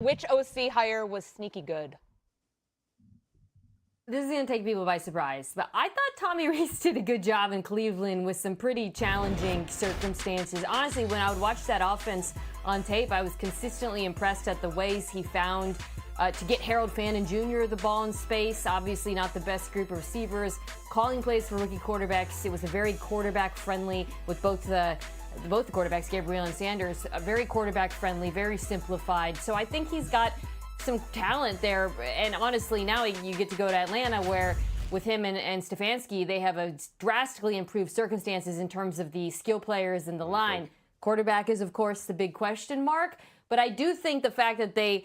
Which OC hire was sneaky good? This is going to take people by surprise, but I thought Tommy Rees did a good job in Cleveland with some pretty challenging circumstances. Honestly, when I would watch that offense on tape, I was consistently impressed at the ways he found to get Harold Fannin Jr. the ball in space. Obviously not the best group of receivers. Calling plays for rookie quarterbacks. It was a very quarterback-friendly with both the quarterbacks, Gabriel and Sanders, very quarterback-friendly, very simplified. So I think he's got some talent there, and honestly, now you get to go to Atlanta, where with him and Stefanski, they have a drastically improved circumstances in terms of the skill players in the line. Quarterback is, of course, the big question mark, but I do think the fact that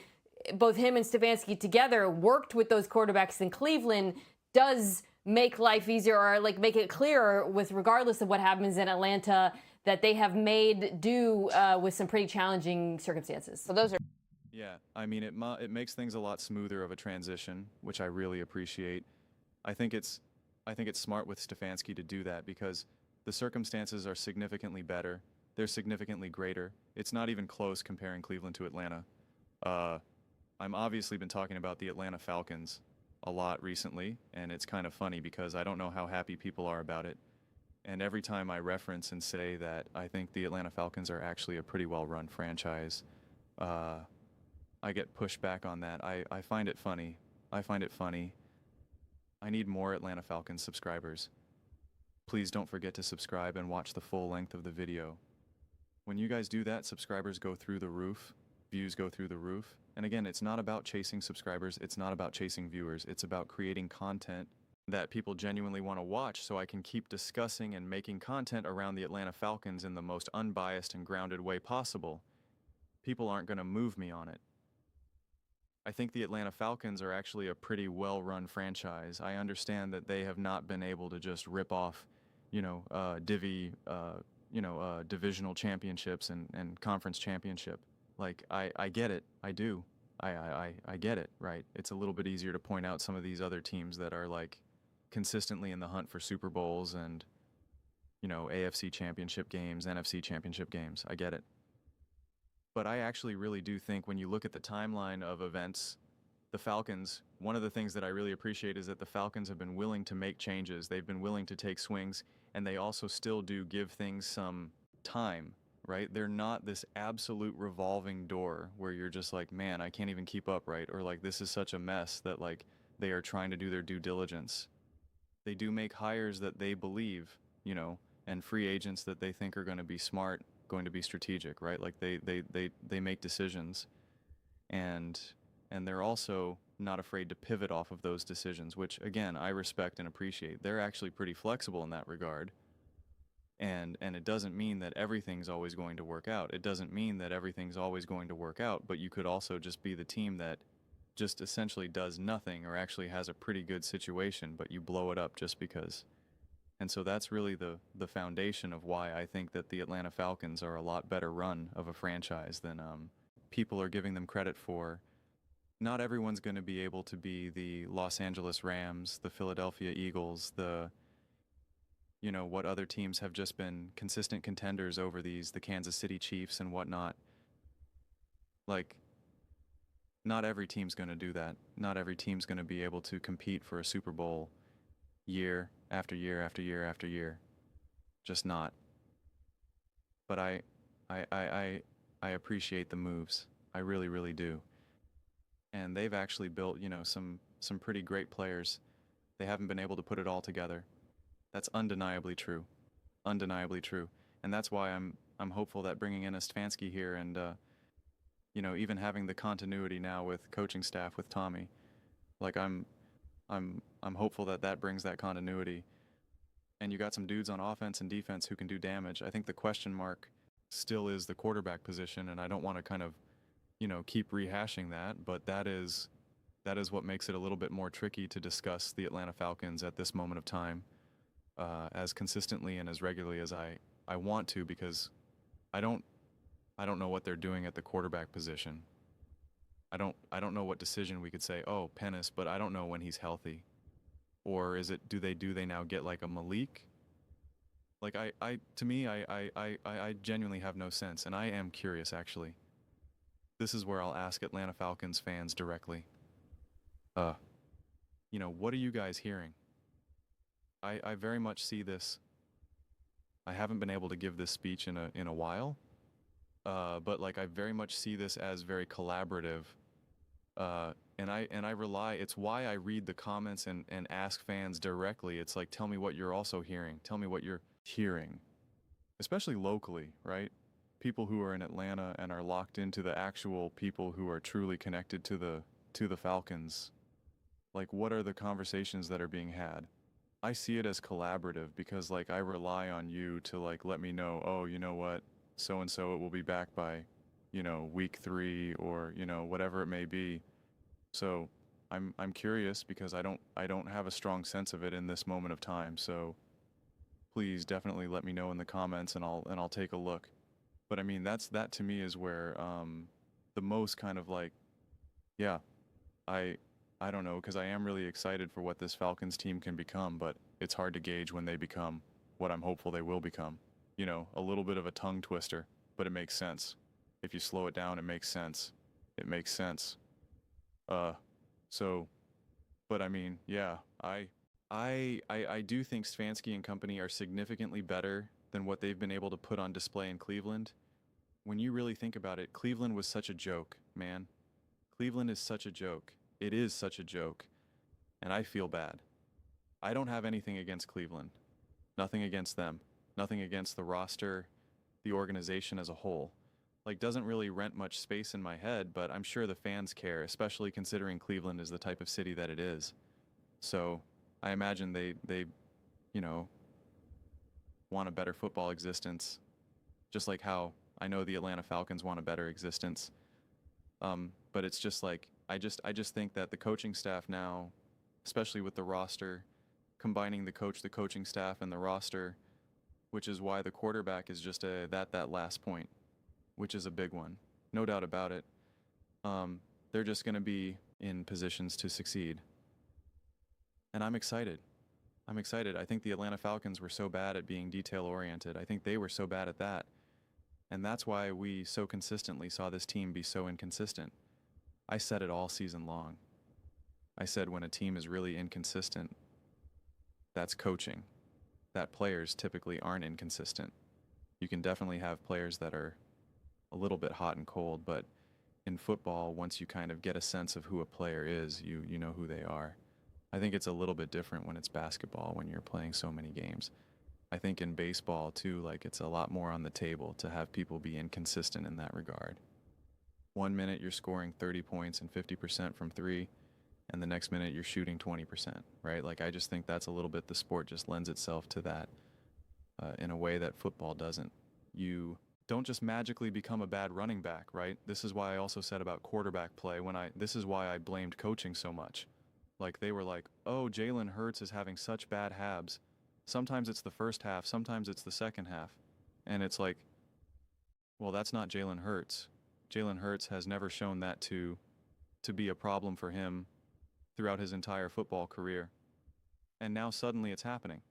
both him and Stefanski together worked with those quarterbacks in Cleveland does make life easier, or like make it clearer with regardless of what happens in Atlanta, that they have made do with some pretty challenging circumstances. So those are. Yeah, I mean, it makes things a lot smoother of a transition, which I really appreciate. I think it's smart with Stefanski to do that because the circumstances are significantly better. They're significantly greater. It's not even close comparing Cleveland to Atlanta. I'm obviously been talking about the Atlanta Falcons a lot recently, and it's kind of funny because I don't know how happy people are about it. And every time I reference and say that I think the Atlanta Falcons are actually a pretty well-run franchise, I get pushed back on that. I find it funny. I find it funny. I need more Atlanta Falcons subscribers. Please don't forget to subscribe and watch the full length of the video. When you guys do that, subscribers go through the roof, views go through the roof. And again, it's not about chasing subscribers, it's not about chasing viewers, it's about creating content that people genuinely want to watch so I can keep discussing and making content around the Atlanta Falcons in the most unbiased and grounded way possible. People aren't going to move me on it. I think the Atlanta Falcons are actually a pretty well-run franchise. I understand that they have not been able to just rip off, divisional championships and conference championship. Like, I get it. I do. I get it, right? It's a little bit easier to point out some of these other teams that are, like, consistently in the hunt for Super Bowls and, AFC championship games, NFC championship games. I get it. But I actually really do think when you look at the timeline of events, the Falcons, one of the things that I really appreciate is that the Falcons have been willing to make changes. They've been willing to take swings, and they also still do give things some time, right? They're not this absolute revolving door where you're just like, man, I can't even keep up, right? Or like, this is such a mess that like they are trying to do their due diligence. They do make hires that they believe, and free agents that they think are going to be smart, going to be strategic, right? Like they make decisions, and they're also not afraid to pivot off of those decisions, which again I respect and appreciate. They're actually pretty flexible in that regard, and it doesn't mean that everything's always going to work out. It doesn't mean that everything's always going to work out, but you could also just be the team that just essentially does nothing or actually has a pretty good situation, but you blow it up just because. And so that's really the foundation of why I think that the Atlanta Falcons are a lot better run of a franchise than people are giving them credit for. Not everyone's going to be able to be the Los Angeles Rams, the Philadelphia Eagles, what other teams have just been consistent contenders over the Kansas City Chiefs and whatnot. Like, not every team's going to do that. Not every team's going to be able to compete for a Super Bowl year after year after year after year. Just not. But I appreciate the moves. I really, really do. And they've actually built, some pretty great players. They haven't been able to put it all together. That's undeniably true. Undeniably true. And that's why I'm hopeful that bringing in a Stefanski here and even having the continuity now with coaching staff with Tommy, like I'm hopeful that brings that continuity. And you got some dudes on offense and defense who can do damage. I think the question mark still is the quarterback position, and I don't want to kind of, keep rehashing that, but that is what makes it a little bit more tricky to discuss the Atlanta Falcons at this moment of time as consistently and as regularly as I want to, because I don't know what they're doing at the quarterback position. I don't know what decision we could say, oh, Pennis, but I don't know when he's healthy. Or is it, do they now get like a Malik? Like to me, I genuinely have no sense, and I am curious actually. this is where I'll ask Atlanta Falcons fans directly. What are you guys hearing? I very much see this. I haven't been able to give this speech in a while, but like I very much see this as very collaborative. And I rely. It's why I read the comments and ask fans directly. It's like, tell me what you're also hearing. Tell me what you're hearing, especially locally, right? People who are in Atlanta and are locked into the actual people who are truly connected to the Falcons. Like, what are the conversations that are being had? I see it as collaborative because like I rely on you to like let me know, oh, you know what, so and so it will be back by, week 3 or, whatever it may be. So I'm curious because I don't have a strong sense of it in this moment of time. So please definitely let me know in the comments and I'll take a look. But I mean that to me is where the most kind of like, yeah, I I don't know because I am really excited for what this Falcons team can become, but it's hard to gauge when they become what I'm hopeful they will become. A little bit of a tongue twister, but it makes sense. If you slow it down, it makes sense. It makes sense. Uh, so, but I mean, yeah, I do think Stefanski and company are significantly better than what they've been able to put on display in Cleveland. When you really think about it, Cleveland was such a joke, man. Cleveland is such a joke. It is such a joke. And I feel bad. I don't have anything against Cleveland. Nothing against them. Nothing against the roster, the organization as a whole. Like, doesn't really rent much space in my head, but I'm sure the fans care, especially considering Cleveland is the type of city that it is. So I imagine they you know, want a better football existence, just like how I know the Atlanta Falcons want a better existence. But it's just like I just think that the coaching staff now, especially with the roster, combining the coaching staff, and the roster, which is why the quarterback is just that last point, which is a big one, no doubt about it. They're just going to be in positions to succeed, and I'm excited. I'm excited. I think the Atlanta Falcons were so bad at being detail oriented. I think they were so bad at that. And that's why we so consistently saw this team be so inconsistent. I said it all season long. I said when a team is really inconsistent, that's coaching. That players typically aren't inconsistent. You can definitely have players that are a little bit hot and cold, but in football, once you kind of get a sense of who a player is, you know who they are. I think it's a little bit different when it's basketball, when you're playing so many games. I think in baseball too, like it's a lot more on the table to have people be inconsistent in that regard. 1 minute you're scoring 30 points and 50% from 3, and the next minute you're shooting 20%, right? Like I just think that's a little bit, the sport just lends itself to that in a way that football doesn't. You don't just magically become a bad running back, right? This is why I also said about quarterback play this is why I blamed coaching so much. Like they were like, oh, Jalen Hurts is having such bad halves. Sometimes it's the first half, sometimes it's the second half. And it's like, well, that's not Jalen Hurts. Jalen Hurts has never shown that to be a problem for him throughout his entire football career. And now suddenly it's happening.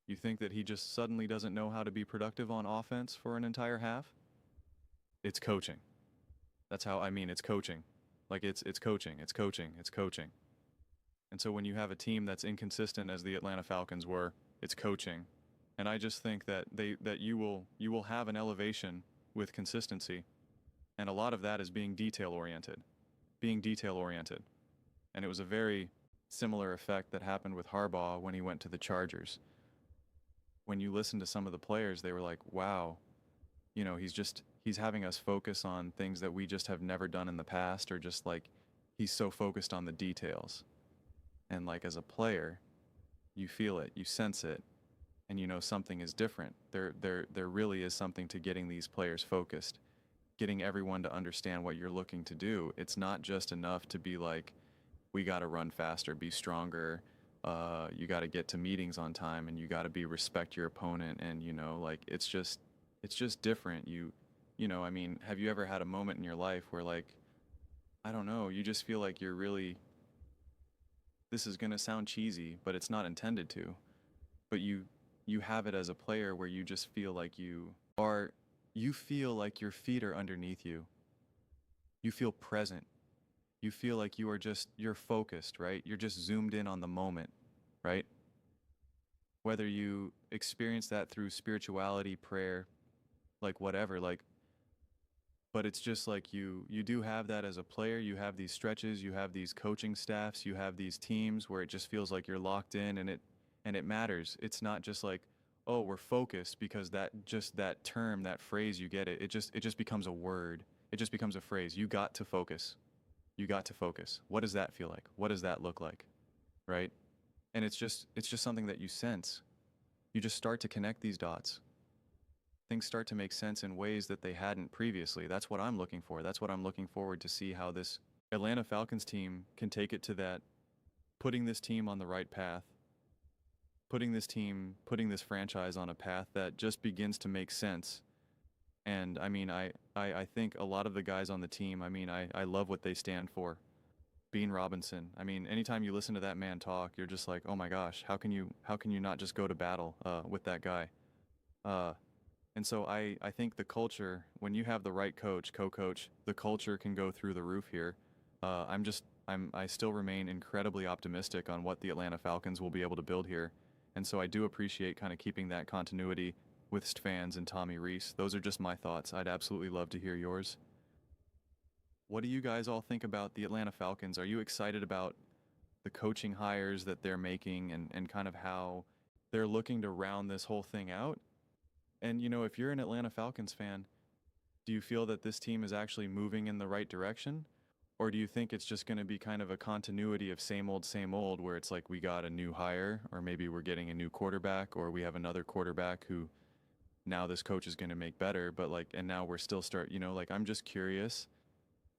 You think that he just suddenly doesn't know how to be productive on offense for an entire half? It's coaching. That's how I mean, it's coaching. Like it's coaching, it's coaching, it's coaching. And so when you have a team that's inconsistent as the Atlanta Falcons were, it's coaching. And I just think that you will have an elevation with consistency. And a lot of that is being detail oriented. Being detail oriented. And it was a very similar effect that happened with Harbaugh when he went to the Chargers. When you listen to some of the players, they were like, wow, he's having us focus on things that we just have never done in the past, or just like he's so focused on the details. And like as a player, you feel it, you sense it, and you know something is different. There really is something to getting these players focused, getting everyone to understand what you're looking to do. It's not just enough to be like, we got to run faster, be stronger. You got to get to meetings on time, and you got to respect your opponent. And like it's just different. I mean, have you ever had a moment in your life where like, I don't know, you just feel like you're really, this is going to sound cheesy, but it's not intended to, but you have it as a player where you just feel like you feel like your feet are underneath you. You feel present. You feel like you're focused, right? You're just zoomed in on the moment, right? Whether you experience that through spirituality, prayer, like whatever, like, but it's just like you do have that as a player. You have these stretches, you have these coaching staffs, you have these teams where it just feels like you're locked in, and it matters. It's not just like, oh, we're focused, because that term, that phrase, you get it. It just becomes a word. It just becomes a phrase. You got to focus. You got to focus. What does that feel like? What does that look like? Right? And it's just something that you sense. You just start to connect these dots. Things start to make sense in ways that they hadn't previously. That's what I'm looking for. That's what I'm looking forward to see, how this Atlanta Falcons team can take it to that, putting this team on the right path, putting this franchise on a path that just begins to make sense. And I mean, I think a lot of the guys on the team, I mean, I love what they stand for. Bean Robinson. I mean, anytime you listen to that man talk, you're just like, oh my gosh, how can you not just go to battle with that guy? And so I think the culture, when you have the right coach, co-coach, the culture can go through the roof here. I still remain incredibly optimistic on what the Atlanta Falcons will be able to build here. And so I do appreciate kind of keeping that continuity with fans and Tommy Rees. Those are just my thoughts. I'd absolutely love to hear yours. What do you guys all think about the Atlanta Falcons? Are you excited about the coaching hires that they're making, and kind of how they're looking to round this whole thing out? And, you know, if you're an Atlanta Falcons fan, do you feel that this team is actually moving in the right direction? Or do you think it's just going to be kind of a continuity of same old, where it's like we got a new hire, or maybe we're getting a new quarterback, or we have another quarterback who now this coach is going to make better, but like, and now we're still like, I'm just curious.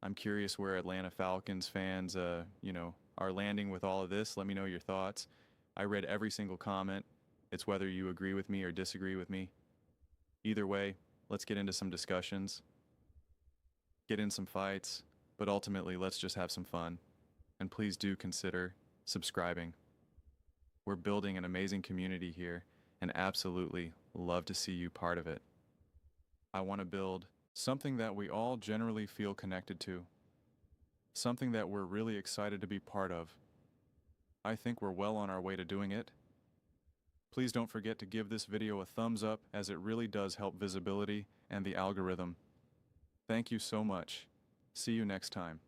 I'm curious where Atlanta Falcons fans, are landing with all of this. Let me know your thoughts. I read every single comment. It's whether you agree with me or disagree with me. Either way, let's get into some discussions, get in some fights, but ultimately, let's just have some fun. And please do consider subscribing. We're building an amazing community here, and absolutely love to see you part of it. I want to build something that we all generally feel connected to, something that we're really excited to be part of. I think we're well on our way to doing it. Please don't forget to give this video a thumbs up, as it really does help visibility and the algorithm. Thank you so much. See you next time.